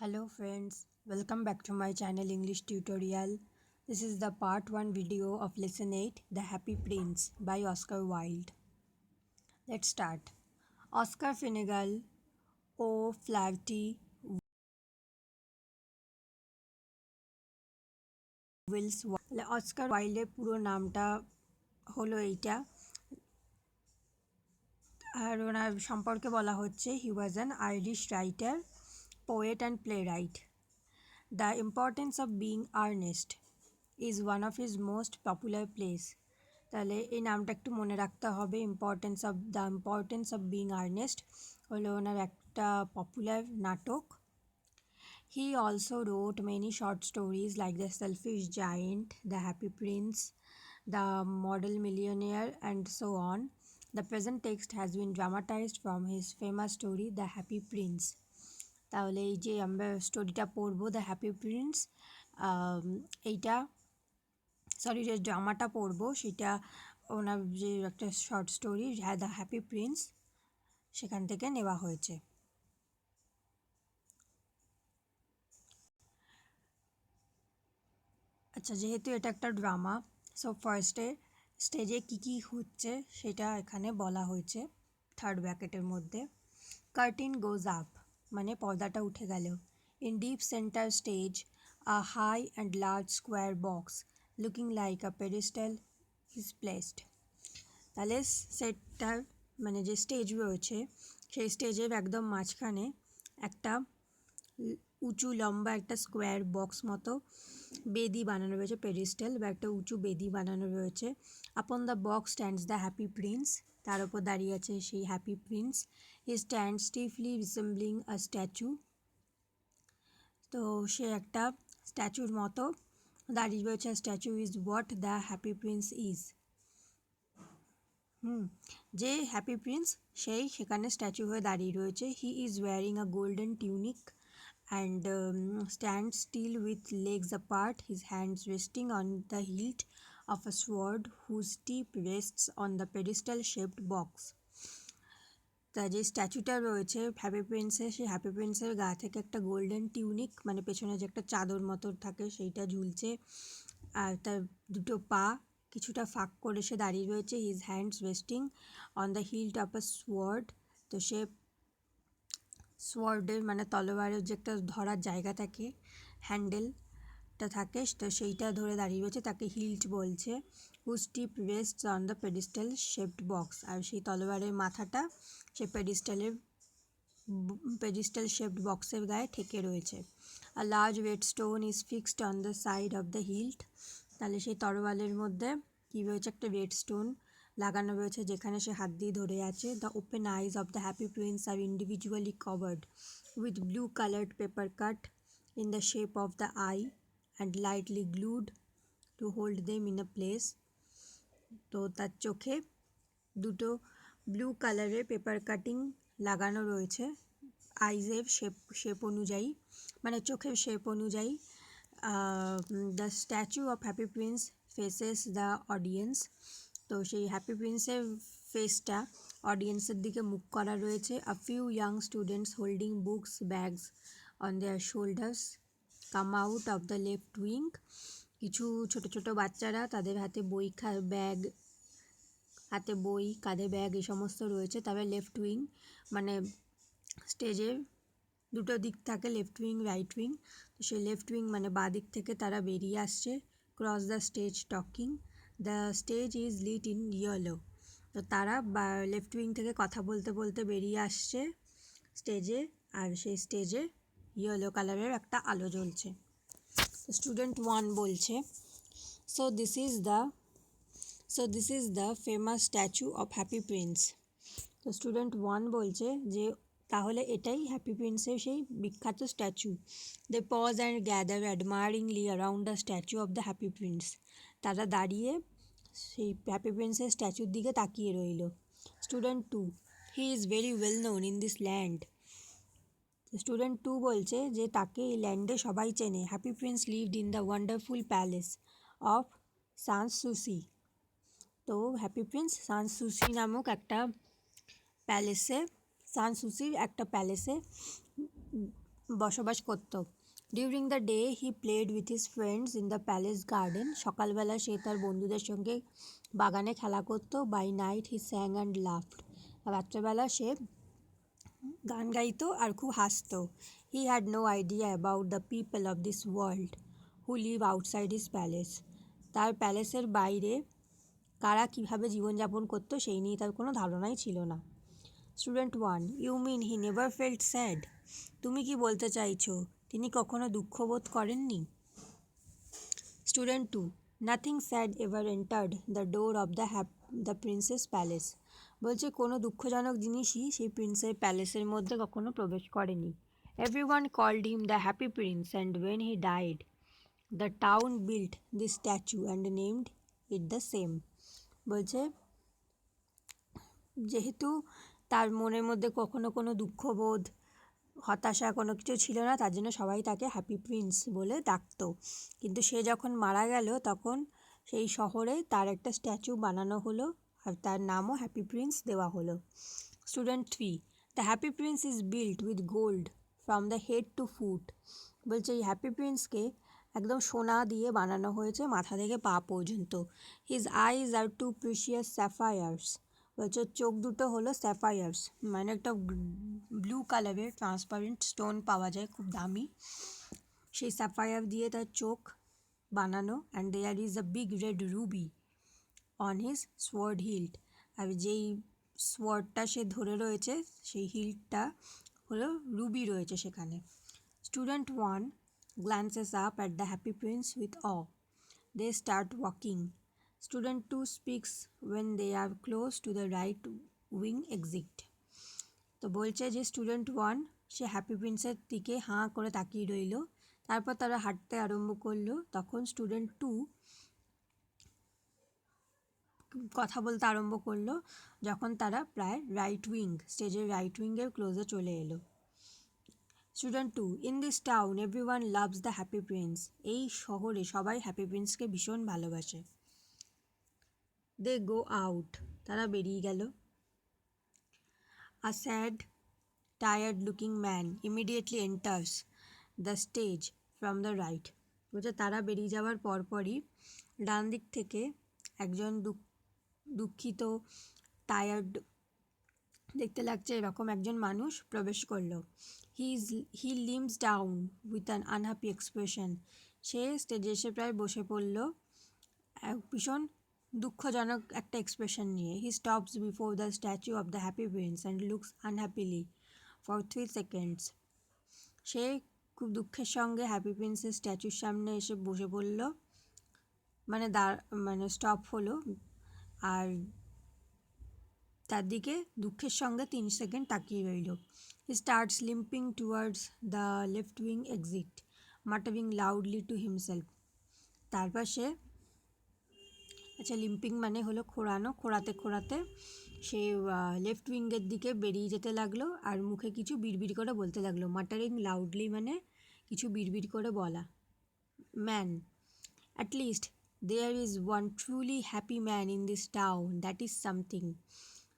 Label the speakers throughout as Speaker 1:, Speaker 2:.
Speaker 1: Hello friends, welcome back to my channel English tutorial. This is the part 1 video of lesson 8 The Happy Prince by Oscar Wilde. Let's start. Oscar Finnegal O'Flaherty Wills Oscar ওয়াইল্ডের পুরো নামটা হলো এইটা আর ওনার সম্পর্কে বলা হচ্ছে he was an Irish writer poet and playwright the importance of being earnest is one of his most popular plays তাহলে এই নামটা একটু মনে রাখতে হবে ইম্পর্টেন্স অফ বিং আর্নেস্ট হলো ওনার একটা পপুলার নাটক He also wrote many short stories like The Selfish Giant, The Happy Prince, The Model Millionaire, and so on. The present text has been dramatized from his famous story, The Happy Prince. তাহলে এই যে আমরা স্টোরিটা পড়বো the happy Prince এইটা যে ড্রামাটা পড়বো সেটা ওনার যে একটা short story the happy Prince সেখান থেকে নেওয়া হয়েছে। আচ্ছা, যেহেতু এটা একটা ড্রামা, সো ফার্স্টে স্টেজে কী হচ্ছে সেটা এখানে বলা হয়েছে থার্ড ব্র্যাকেটের মধ্যে। কার্টিন গোজ আপ মানে পর্দাটা উঠে গেল। In deep centre stage a high and large square box looking like a pedestal is placed. তাহলে সেটটার মানে যে স্টেজ রয়েছে সেই স্টেজের একদম মাঝখানে একটা উঁচু লম্বা একটা স্কোয়ার বক্স মতো বেদি বানানো রয়েছে, পেডিস্টাল বা একটা উঁচু বেদি বানানো রয়েছে। Upon the box stands the happy Prince, তার ওপর দাঁড়িয়ে আছে সেই হ্যাপি প্রিন্স। হি স্ট্যান্ড স্টিফলি রিসেম্বলিং আ স্ট্যাচু, তো সে একটা স্ট্যাচুর মতো দাঁড়িয়ে রয়েছে। Statue is what the happy Prince is. যে হ্যাপি প্রিন্স সেই সেখানে স্ট্যাচু হয়ে দাঁড়িয়ে রয়েছে। He is wearing a golden tunic and stands still with legs apart, his hands resting on the hilt of a sword whose tip rests on the pedestal shaped box. তা যে স্ট্যাচুটা রয়েছে happy প্রিন্সের, সেই happy প্রিন্সের গা থেকে একটা golden tunic মানে পেছনে যে একটা চাদর মতো থাকে সেইটা ঝুলছে, আর তার দুটো পা কিছুটা ফাঁক করে সে দাঁড়িয়ে রয়েছে। His hands resting on the hilt of a sword, তো সে সোয়ার্ডের মানে তলোয়ারের যে একটা ধরার জায়গা থাকে, হ্যান্ডেলটা থাকে, তো সেইটা ধরে দাঁড়িয়ে রয়েছে, তাকে হিল্ট বলছে। Whose tip rests on the pedestal shaped box, আর সেই তলোয়ারের মাথাটা সেই পেডিস্টাল শেপড বক্সের গায়ে ঠেকে রয়েছে। A large red stone is fixed on the side of the hilt, তাহলে সেই তরোয়ালের মধ্যে কী রয়েছে, একটা রেড স্টোন লাগানো রয়েছে যেখানে সে হাত দিয়ে ধরে আছে। The open eyes of the happy prince are individually covered with blue coloured paper cut in the shape of the eye and lightly glued to hold them in a place, তো তার চোখে দুটো ব্লু কালারের paper cutting লাগানো রয়েছে আইজের shape অনুযায়ী, মানে চোখের শেপ অনুযায়ী। The statue of happy Prince faces the audience, তো সেই হ্যাপি প্রিন্সের ফেসটা অডিয়েন্সের দিকে মুখ করা রয়েছে। A few young students holding books bags on their shoulders come out of the left wing, কিছু ছোট ছোট বাচ্চারা তাদের হাতে বই কাঁধে ব্যাগ এই সমস্ত রয়েছে। তবে লেফট উইং মানে স্টেজের দুটো দিক থাকে, লেফট উইং রাইট উইং, তো সেই লেফট উইং মানে বাঁ দিক থেকে তারা বেরিয়ে আসছে। Cross the stage talking, the stage is lit in yellow, তো তারা লেফট উইং থেকে কথা বলতে বলতে বেরিয়ে আসছে স্টেজে, আর সেই স্টেজে ইয়েলো কালারের একটা আলো জ্বলছে। স্টুডেন্ট 1 বলছে, so this is the famous statue of happy prince. তো স্টুডেন্ট 1 বলছে যে তাহলে এটাই হ্যাপি প্রিন্সের সেই বিখ্যাত statue. They pause and gather admiringly around the statue of the happy prince, তারা দাঁড়িয়ে সেই হ্যাপি প্রিন্সের স্ট্যাচুর দিকে তাকিয়ে রইল। Student 2, he is very well known in this land. Student 2 বলছে যে তাকে এই ল্যান্ডে সবাই চেনে। Happy prince lived in the wonderful palace of সানসুসি, তো হ্যাপি প্রিন্স সানসুসি নামক একটা প্যালেসে, সানসুসির একটা প্যালেসে বসবাস করত। During the day he played with his friends in the palace garden. সকালবেলা সে তার বন্ধুদের সঙ্গে বাগানে খেলা করতো। By night he sang and laughed. রাত্রেবেলা সে গান গাইতো আর খুব হাসতো। He had no idea about the people of this world who live outside his palace. তার প্যালেসের বাইরে কারা কীভাবে জীবনযাপন করতো সেই নিয়ে তার কোনো ধারণাই ছিল না। Student 1, you mean he never felt sad? তুমি কি বলতে চাইছো তিনি কখনো দুঃখ বোধ করেননি? Student 2, nothing sad ever entered the door of the princess palace. বলছে কোনো দুঃখজনক জিনিসই সেই প্রিন্সের প্যালেসের মধ্যে কখনো প্রবেশ করেনি। Everyone called him the happy prince and when he died the town built this statue and named it the same. বলছে যেহেতু তার মনের মধ্যে কখনো কোনো দুঃখবোধ, হতাশা কোনো কিছু ছিল না, তার জন্য সবাই তাকে হ্যাপি প্রিন্স বলে ডাকতো। কিন্তু সে যখন মারা গেল তখন সেই শহরে তার একটা স্ট্যাচু বানানো হলো আর তার নামও হ্যাপি প্রিন্স দেওয়া হলো। Student 3, the happy Prince is built with gold from the head to foot. বলছে এই হ্যাপি প্রিন্সকে একদম সোনা দিয়ে বানানো হয়েছে মাথা থেকে পা পর্যন্ত। হিজ আইজ আর টু প্রিশিয়াস স্যাফায়ার্স। বলছে চোখ দুটো হলো স্যাফায়ার্স, মানে একটা ব্লু কালারের ট্রান্সপারেন্ট স্টোন পাওয়া যায়, খুব দামি। সেই স্যাফায়ার দিয়ে তার চোখ বানানো। And there is a big red ruby on his sword hilt. আর যেই সোয়ার্ডটা সে ধরে রয়েছে সেই হিল্টটা হলো রুবি রয়েছে সেখানে। Student 1 glances up at the happy prince with awe. They start walking. Student 2 speaks when they are close to the right wing exit. তো বলছে যে স্টুডেন্ট 1 সে হ্যাপি প্রিন্সের দিকে হাঁ করে তাকিয়ে রইল। তারপর তারা হাঁটতে আরম্ভ করলো। তখন স্টুডেন্ট 2 কথা বলতে আরম্ভ করলো যখন তারা প্রায় স্টেজের রাইট উইংয়ের ক্লোজে চলে এলো। Student 2, in this town everyone loves the happy prince. এই শহরে সবাই হ্যাপি প্রিন্সকে ভীষণ ভালোবাসে। They go out. তারা বেরিয়ে গেল। A sad tired looking man immediately enters the stage from the right. বলছে তারা বেরিয়ে যাওয়ার পরপরই ডান দিক থেকে একজন দুঃখিত, টায়ার্ড দেখতে লাগছে এরকম একজন মানুষ প্রবেশ করলো। He limps down with an unhappy expression. সে স্টেজে এসে প্রায় বসে পড়ল ভীষণ দুঃখজনক একটা এক্সপ্রেশন নিয়ে। He stops before the statue of the happy prince and looks unhappily for 3 seconds. সে খুব দুঃখের সঙ্গে হ্যাপি প্রিন্সের স্ট্যাচুর সামনে এসে বসে পড়ল, মানে স্টপ হলো আর তার দিকে দুঃখের সঙ্গে 3 সেকেন্ড তাকিয়ে রইল। He starts limping towards the left wing exit muttering loudly to himself. তারপর সে লিম্পিং মানে হলো খোঁড়াতে খোঁড়াতে সে লেফট উইংয়ের দিকে বেরিয়ে যেতে লাগলো আর মুখে কিছু বিড়বিড় করে বলতে লাগলো। মাটারিং লাউডলি মানে কিছু বিড়বিড় করে বলা। Man, at least there is one truly happy man in this town, that is something.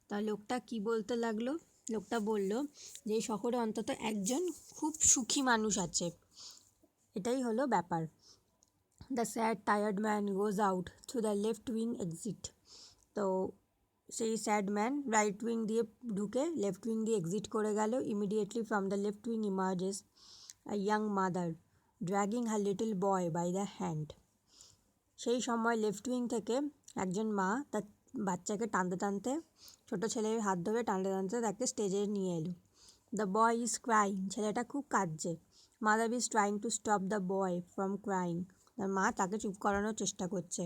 Speaker 1: তা লোকটা কি বলতে লাগলো? লোকটা বলল যে শহরে অন্তত একজন খুব সুখী মানুষ আছে, এটাই হলো ব্যাপার। The sad tired man goes out through the left wing exit. তো সেই স্যাড ম্যান রাইট উইং দিয়ে ঢুকে লেফট উইং দিয়ে এক্সিট করে গেল। Immediately from the left wing emerges a young mother dragging her little boy by the hand. সেই সময় left wing থেকে একজন মা তার বাচ্চাকে টানতে টানতে, ছোটো ছেলের হাত ধরে টানতে টানতে তাকে স্টেজে নিয়ে এলো। The boy is crying. ছেলেটা খুব কাঁদছে। Mother is trying to stop the boy from crying. তার মা তাকে চুপ করানোর চেষ্টা করছে।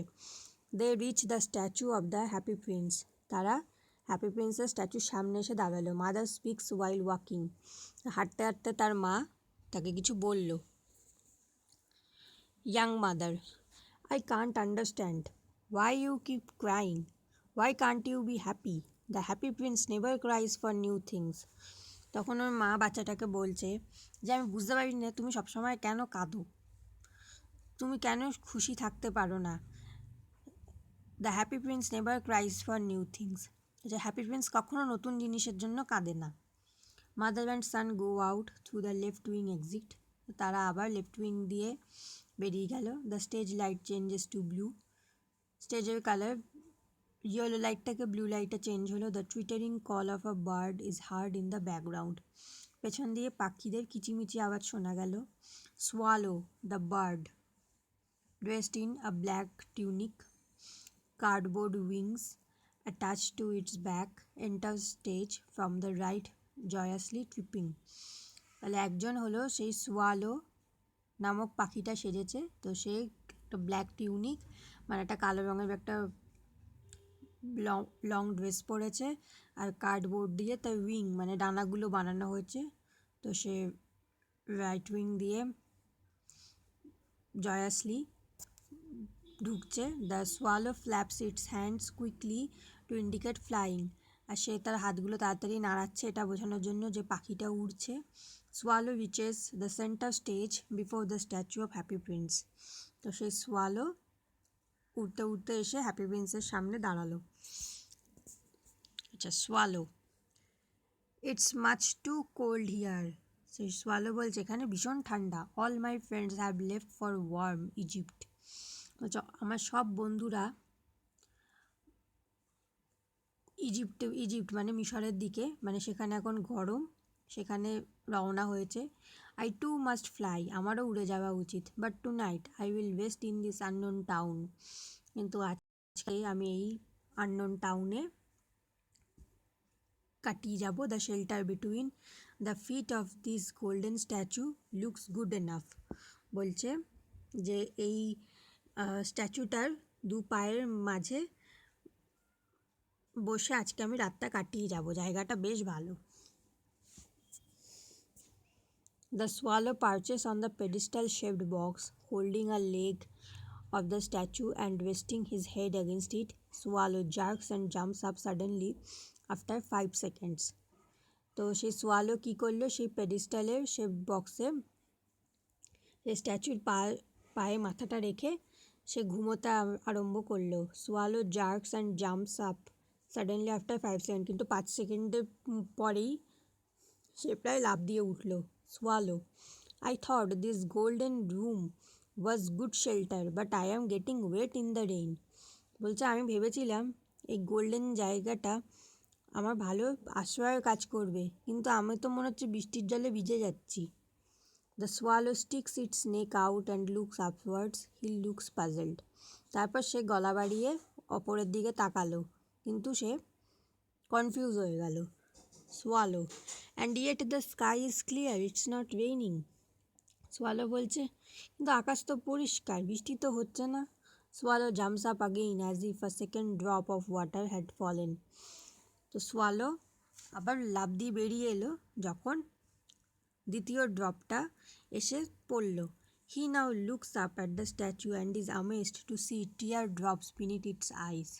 Speaker 1: They reach the statue of the happy prince. তারা হ্যাপি প্রিন্সের স্ট্যাচুর সামনে এসে দাঁড়ালো। Mother speaks while walking. হাঁটতে হাঁটতে তার মা তাকে কিছু বলল। Young mother, I can't understand why you keep crying. Why can't you be happy? The happy prince never cries for new things. তখন ওর মা বাচ্চাটাকে বলছে যে আমি বুঝতে পারি না তুমি সবসময় কেন কাঁদো, তুমি কেন খুশি থাকতে পারো না। The happy prince never cries for new things. যে হ্যাপি প্রিন্স কখনো নতুন জিনিসের জন্য কাঁদে না। Mother and son go out through the left wing exit. তারা আবার লেফট উইং দিয়ে বেরিয়ে গেল। The stage light changes to blue. স্টেজের কালার ইয়েলো লাইট থেকে ব্লু লাইটে চেঞ্জ হলো। The twittering call of a bird is heard in the background. পেছন দিয়ে পাখিদের কিচিমিচি আওয়াজ শোনা গেল। Swallow the bird dressed in a black tunic, cardboard wings attached to its back, enters stage from the right, joyously tripping. তাহলে একজন হলো সেই সোয়ালো নামক পাখিটা সেজেছে। তো সে একটা ব্ল্যাক টিউনিক মানে একটা কালো রঙের একটা লং ড্রেস পরেছে, আর কার্ডবোর্ড দিয়ে তার উইং মানে ডানাগুলো বানানো হয়েছে। তো সে রাইট উইং দিয়ে জয়াসলি ঢুকছে। The swallow flaps its hands quickly to indicate flying. আর সে তার হাতগুলো তাড়াতাড়ি নাড়াচ্ছে এটা বোঝানোর জন্য যে পাখিটা উড়ছে। Swallow reaches the centre stage before the statue of happy prince. তো সেই সোয়ালো উড়তে উড়তে এসে হ্যাপি প্রিন্সের সামনে দাঁড়ালো। আচ্ছা, swallow it's much too cold here. সেই সোয়ালো বলছে এখানে ভীষণ ঠান্ডা। All my friends have left for warm Egypt. আমার সব বন্ধুরা ইজিপ্ট মানে মিশরের দিকে, মানে সেখানে এখন গরম, সেখানে রওনা হয়েছে। আই টু মাস্ট ফ্লাই, আমারও উড়ে যাওয়া উচিত। But tonight I will rest in this unknown town. কিন্তু আজকে আমি এই আননোন টাউনে কাটিয়ে যাব। The shelter between the feet of this golden statue looks good enough. বলছে যে এই স্ট্যাচুটার দু পায়ের মাঝে বসে আজকে আমি রাতটা কাটিয়ে যাব, জায়গাটা বেশ ভালো। The swallow perches on the pedestal-shaped box, holding a leg of the statue and resting his head against it. Swallow jerks and jumps up suddenly after 5 seconds. তো সেই সোয়ালো কী করলো, সেই পেডিস্টালের শেপড বক্সে সেই স্ট্যাচুর পায়ে মাথাটা রেখে সে ঘুমোতে আরম্ভ করলো। Swallow jerks and jumps up suddenly after 5 second. কিন্তু 5 সেকেন্ডের পরেই সে প্রায় লাফ দিয়ে উঠল। Swallow I thought this golden room was good shelter but I am getting wet in the rain. বলছে আমি ভেবেছিলাম এই গোল্ডেন জায়গাটা আমার ভালো আশ্রয়ের কাজ করবে, কিন্তু আমি তো মনে হচ্ছে বৃষ্টির জলে ভিজে যাচ্ছি। The swallow sticks it's neck out and looks upwards, he looks puzzled. তারপর সে গলা বাড়িয়ে অপরের দিকে তাকালো, কিন্তু সে কনফিউজ হয়ে গেল। Swallow and yet the sky is clear, it's not raining. Swallow বলছে কিন্তু আকাশ তো পরিষ্কার, বৃষ্টি তো হচ্ছে না। Swallow jumps up again as if a second drop of water had fallen. তো সোয়ালো আবার লাফ দিয়ে বেরিয়ে এলো যখন দ্বিতীয় ড্রপটা এসে পড়ল। He now looks up at the statue and is amazed to see tear drops beneath its eyes.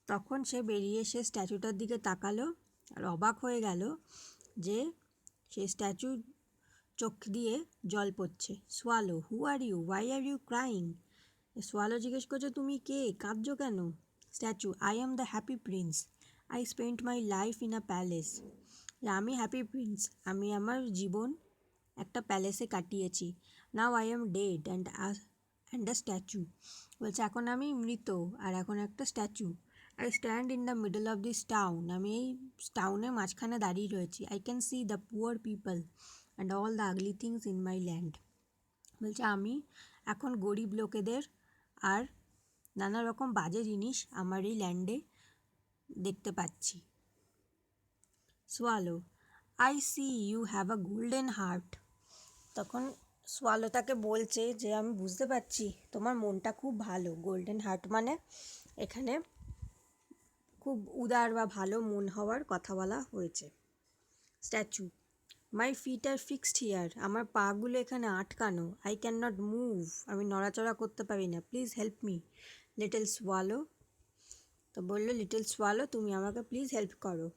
Speaker 1: তখন সে বেরিয়ে এসে স্ট্যাচুটার দিকে তাকালো আর অবাক হয়ে গেল যে সে স্ট্যাচুর চোখ দিয়ে জল পড়ছে। Swallow who are you, why are you crying. Swallow জিজ্ঞেস করছে তুমি কে, কাঁদছো কেন। Statue I am the happy prince, I spent my life in a palace. আমি হ্যাপি প্রিন্স, আমি আমার জীবন একটা প্যালেসে কাটিয়েছি। Now I am dead and a statue. বলছে এখন আমি মৃত আর এখন একটা স্ট্যাচু। I stand in the middle of this town, আমি এই টাউনের মাঝখানে দাঁড়িয়ে রয়েছি। I can see the poor people and all the ugly things in my land. বলছে আমি এখন গরিব লোকেদের আর নানা রকম বাজে জিনিস আমার এই ল্যান্ডে দেখতে পাচ্ছি। Swallow I see you have a golden heart. তখন সোয়ালো তাকে বলছে যে আমি বুঝতে পারছি তোমার মনটা খুব ভালো। গোল্ডেন হার্ট মানে এখানে খুব উদার বা ভালো মন হওয়ার কথা বলা হয়েছে। Statue my feet are fixed here, আমার পাগুলো এখানে আটকানো। আই ক্যান নট মুভ, আমি নড়াচড়া করতে পারি না। Please help me little swallow. তো বললো লিটল সোয়ালো তুমি আমাকে প্লিজ হেল্প করো।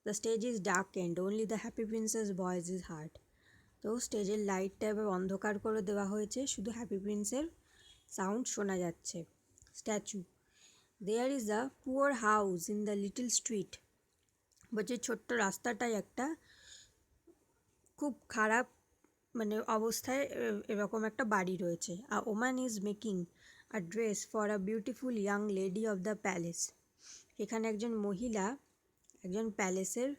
Speaker 1: The stage is dark and only the happy prince's voice is heard. তো স্টেজের লাইটটা এবার অন্ধকার করে দেওয়া হয়েছে, শুধু হ্যাপি প্রিন্সের সাউন্ড শোনা যাচ্ছে। Statue there is a poor house in the little street বলছে ছোট্ট রাস্তাটায় একটা খুব খারাপ মানে অবস্থায় এরকম একটা বাড়ি রয়েছে। A woman is making a dress for a beautiful young lady of the palace. এখানে একজন মহিলা একজন প্যালেসের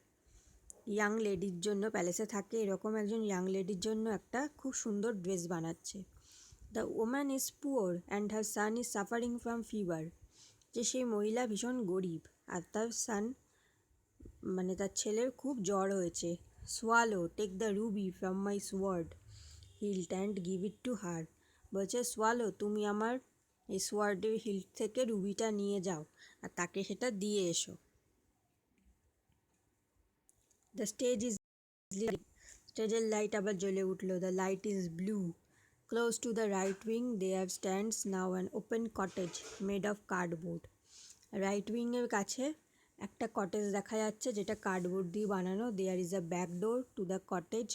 Speaker 1: ইয়াং লেডির জন্য, প্যালেসে থাকে এরকম একজন ইয়াং লেডির জন্য একটা খুব সুন্দর ড্রেস বানাচ্ছে। The woman is poor and her son is suffering from fever. যে সেই মহিলা ভীষণ গরিব আর তার সান মানে তার ছেলের খুব জ্বর হয়েছে। Swallow take the ruby from my sword hilt and give it to her. বলছে সোয়ালো তুমি আমার এই সোয়ার্ডের হিল্ট থেকে রুবিটা নিয়ে যাও আর তাকে সেটা দিয়ে এসো। দ্য স্টেজ ইজ স্টেজের লাইট আবার জ্বলে উঠলো। The light is blue. Close to the right wing there stands now an open cottage made of cardboard. Right উইংয়ের কাছে একটা কটেজ দেখা যাচ্ছে যেটা কার্ডবোর্ড দিয়ে বানানো। There is a back door to the cottage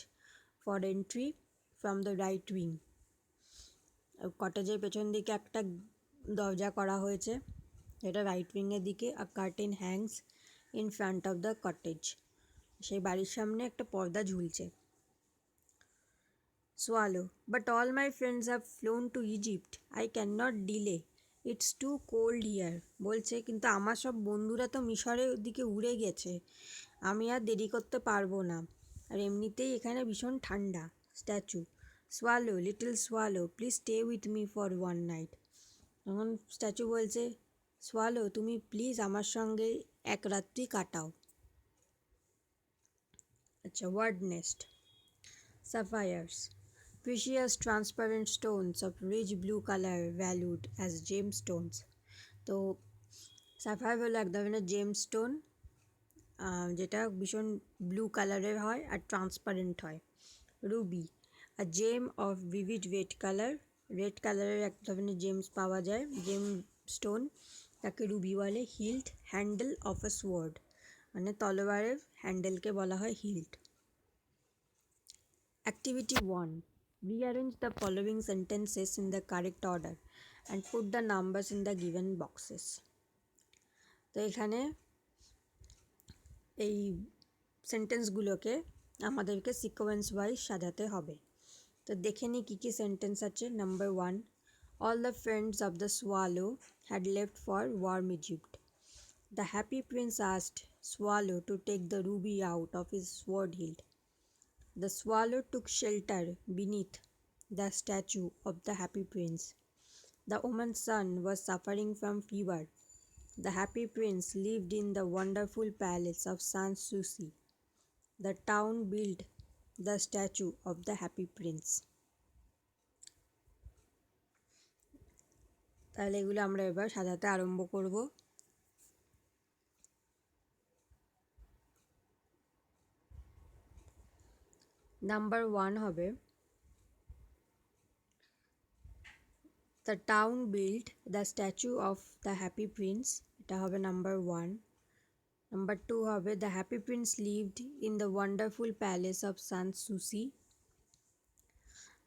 Speaker 1: for entry from the right wing. কটেজের পেছন দিকে একটা দরজা করা হয়েছে যেটা রাইট উইংয়ের দিকে। A curtain hangs in front of the cottage. সেই বাড়ির সামনে একটা পর্দা ঝুলছে। Swallow but all my friends have flown to Egypt I can not delay it's too cold here. বলছে কিন্তু আমার সব বন্ধুরা তো মিশরের দিকে উড়ে গেছে, আমি আর দেরি করতে পারবো না, আর এমনিতেই এখানে ভীষণ ঠান্ডা। Statue swallow little swallow please stay with me for one night. তখন স্ট্যাচু বলছে সোয়ালো তুমি প্লিজ আমার সঙ্গে এক রাত্রি কাটাও। আচ্ছা, word nest. Sapphires, precious transparent stones of rich blue color valued as gemstones. তো সাফায়ার হলো এক ধরনের জেমস্টোন যেটা ভীষণ ব্লু কালারের হয় আর ট্রান্সপারেন্ট হয়। Ruby a gem of vivid red colour. Red কালারের এক ধরনের জেমস পাওয়া যায়, জেম স্টোন, তাকে রুবি বলে। Hilt handle of a sword, মানে তলোয়ারের হ্যান্ডেলকে বলা হয় hilt. Activity 1. Rearrange the following sentences in the correct order and put the numbers in the given boxes. তো এখানে এই সেন্টেন্সগুলোকে আমাদেরকে সিকোয়েন্স ওয়াইজ সাজাতে হবে। তো দেখে নিই কী কী সেন্টেন্স আছে। Number 1, all the friends of the swallow had left for warm Egypt. The happy prince asked Swallow to take the ruby out of his sword hilt. The swallow took shelter beneath the statue of the happy prince. The woman's son was suffering from fever. The happy prince lived in the wonderful palace of Sanssouci. The town built the statue of the happy prince. তাহলে এগুলো আমরা এবার সাজাতে আরম্ভ করব। Number 1 হবে The town built the statue of the happy prince, এটা হবে নাম্বার 1। নাম্বার 2 হবে The happy prince lived in the wonderful palace of Sanssouci.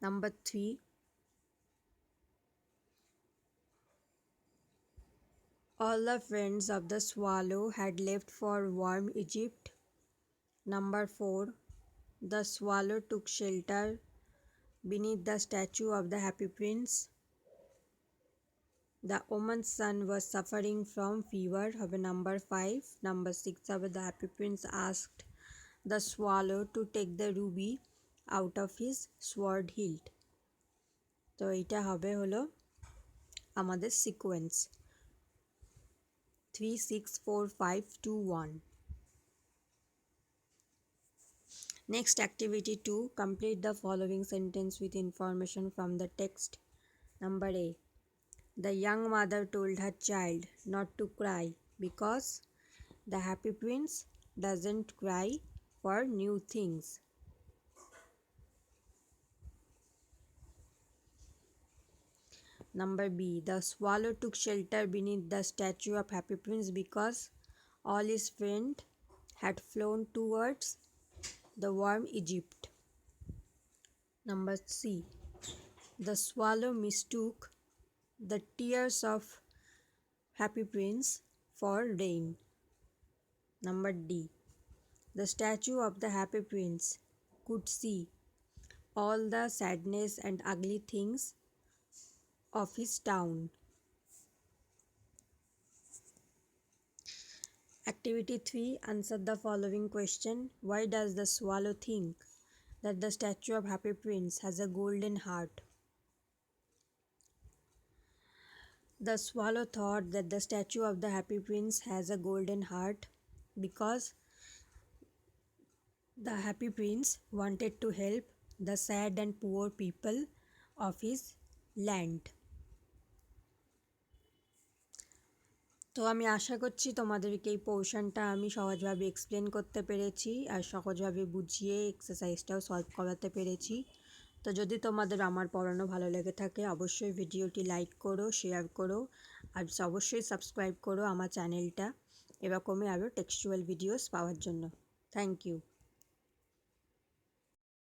Speaker 1: Number 3, all the friends of the swallow had left for warm Egypt. Number 4, the swallow took shelter beneath the statue of the happy prince. The woman's son was suffering from fever, হবে number 5. Number 6 হবে the happy prince asked the swallow to take the ruby out of his sword hilt. তো এটা হবে হলো আমাদের sequence 3, 6, 4, 5, 2, 1. Next, activity 2, complete the following sentence with information from the text. Number A, the young mother told her child not to cry because the happy prince doesn't cry for new things. Number B, the swallow took shelter beneath the statue of happy prince because all his friends had flown towards the warm Egypt. Number C, the swallow mistook the tears of happy prince for rain. Number D, The statue of the happy prince could see all the sadness and ugly things of his town. Activity 3. Answer the following question. Why does the swallow think that the statue of happy prince has a golden heart? The swallow thought that the statue of the happy prince has a golden heart because the happy prince wanted to help the sad and poor people of his land. তো আমি আশা করছি তোমাদেরকে এই পোর্শনটা আমি সহজভাবে explain করতে পেরেছি আর সহজভাবে বুঝিয়ে এক্সারসাইজটাও সলভ করাতে পেরেছি। তো যদি তোমাদের আমার পড়ানো ভালো লেগে থাকে অবশ্যই ভিডিওটি লাইক করো, শেয়ার করো আর অবশ্যই সাবস্ক্রাইব করো আমার চ্যানেলটা এরকমই আরও টেক্সচুয়াল ভিডিওস পাওয়ার জন্য। Thank you.